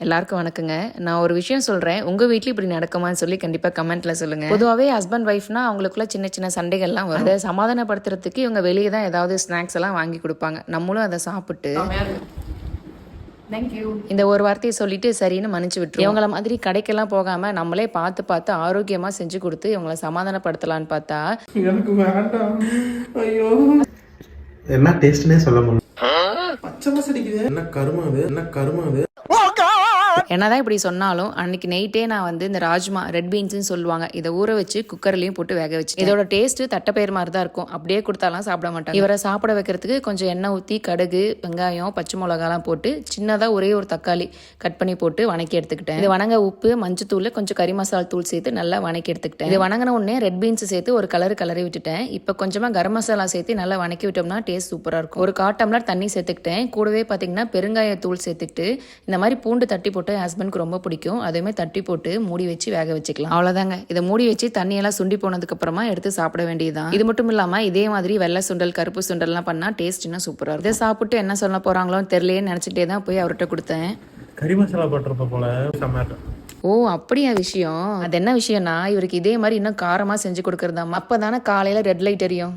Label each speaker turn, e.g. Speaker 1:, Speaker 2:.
Speaker 1: எல்லாருக்கும் வணக்கங்க. நான் ஒரு விஷயம் சொல்கிறேன், உங்கள் வீட்டில் இப்படி நடக்குமான்னு சொல்லி கண்டிப்பாக கமெண்ட்டில் சொல்லுங்கள். பொதுவாகவே ஹஸ்பண்ட் ஒய்ஃப்னா அவங்களுக்குள்ள சின்ன சின்ன சண்டைகள்லாம் வரும். அதை சமாதானப்படுத்துறதுக்கு இவங்க வெளியே தான் ஏதாவது ஸ்நாக்ஸ் எல்லாம் வாங்கி கொடுப்பாங்க. நம்மளும் அதை சாப்பிட்டு இந்த ஒரு வார்த்தையை சொல்லிட்டு சரின்னு மன்னிச்சு விட்டுரும். இவங்கள மாதிரி கடைக்கெல்லாம் போகாமல் நம்மளே பார்த்து பார்த்து ஆரோக்கியமாக செஞ்சு கொடுத்து இவங்களை சமாதானப்படுத்தலான்னு பார்த்தா
Speaker 2: எனக்கு வேண்டாம். ஐயோ
Speaker 3: என்ன டேஸ்ட்னே சொல்ல முடியல.
Speaker 2: பச்சை மாசம் அடிக்குது. என்ன கருமா அது
Speaker 1: என்னதான் இப்படி சொன்னாலும் அன்னைக்கு நைட்டே நான் வந்து இந்த ராஜ்மா ரெட் பீன்ஸ்னு சொல்லுவாங்க, இதை ஊற வச்சு குக்கர்லையும் போட்டு வேக வச்சு இதோட டேஸ்ட் தட்டைப்பயிர் மாதிரி தான் இருக்கும். அப்படியே கொடுத்தாலாம் சாப்பிட மாட்டாங்க. இவரை சாப்பிட வைக்கிறதுக்கு கொஞ்சம் எண்ணெய் ஊற்றி கடுகு வெங்காயம் பச்சை மிளகாலாம் போட்டு சின்னதாக ஒரே ஒரு தக்காளி கட் பண்ணி போட்டு வணக்கி எடுத்துக்கிட்டேன். இது வணங்க உப்பு மஞ்சத்தூள் கொஞ்சம் கறி மசாலா தூள் சேர்த்து நல்லா வணக்கி எடுத்துக்கிட்டேன். இது வணங்கின உடனே ரெட் பீன்ஸ் சேர்த்து ஒரு கலரி விட்டுட்டேன். இப்போ கொஞ்சமாக கரம் மசாலா சேர்த்து நல்லா வணக்கி விட்டோம்னா டேஸ்ட் சூப்பராக இருக்கும். ஒரு 1/4 டம்ளர் தண்ணி சேர்த்துக்கிட்டேன். கூடவே பார்த்தீங்கன்னா பெருங்காய தூள் சேர்த்துக்கிட்டு இந்த மாதிரி பூண்டு தட்டி போட்டு ஹஸ்பண்ட்க்கு ரொம்ப பிடிக்கும். அதுவுமே தட்டி போட்டு மூடி வச்சு வேக வச்சுக்கலாம். அவ்வளோதாங்க. இதை மூடி வச்சு தண்ணியெல்லாம் சுண்டி போனதுக்கு அப்புறமா எடுத்து சாப்பிட வேண்டியதுதான். இது மட்டும் இல்லாமல் இதே மாதிரி வெள்ளை சுண்டல் கருப்பு சுண்டல்லாம் பண்ணால் டேஸ்ட் இன்னும் சூப்பராக இருக்கும். இதை சாப்பிட்டு என்ன சொல்ல போகிறாங்களோன்னு தெரியலேன்னு நினச்சிட்டே தான் போய் அவர்கிட்ட கொடுத்தேன்.
Speaker 3: கறி மசாலா போட்டிருப்ப போல டொமேட்டோ.
Speaker 1: ஓ அப்படியா விஷயம்? அது என்ன விஷயம்னா இவருக்கு இதே மாதிரி இன்னும் காரமாக செஞ்சு கொடுக்குறதாம். அப்போ தானே காலையில் ரெட் லைட் எரியும்.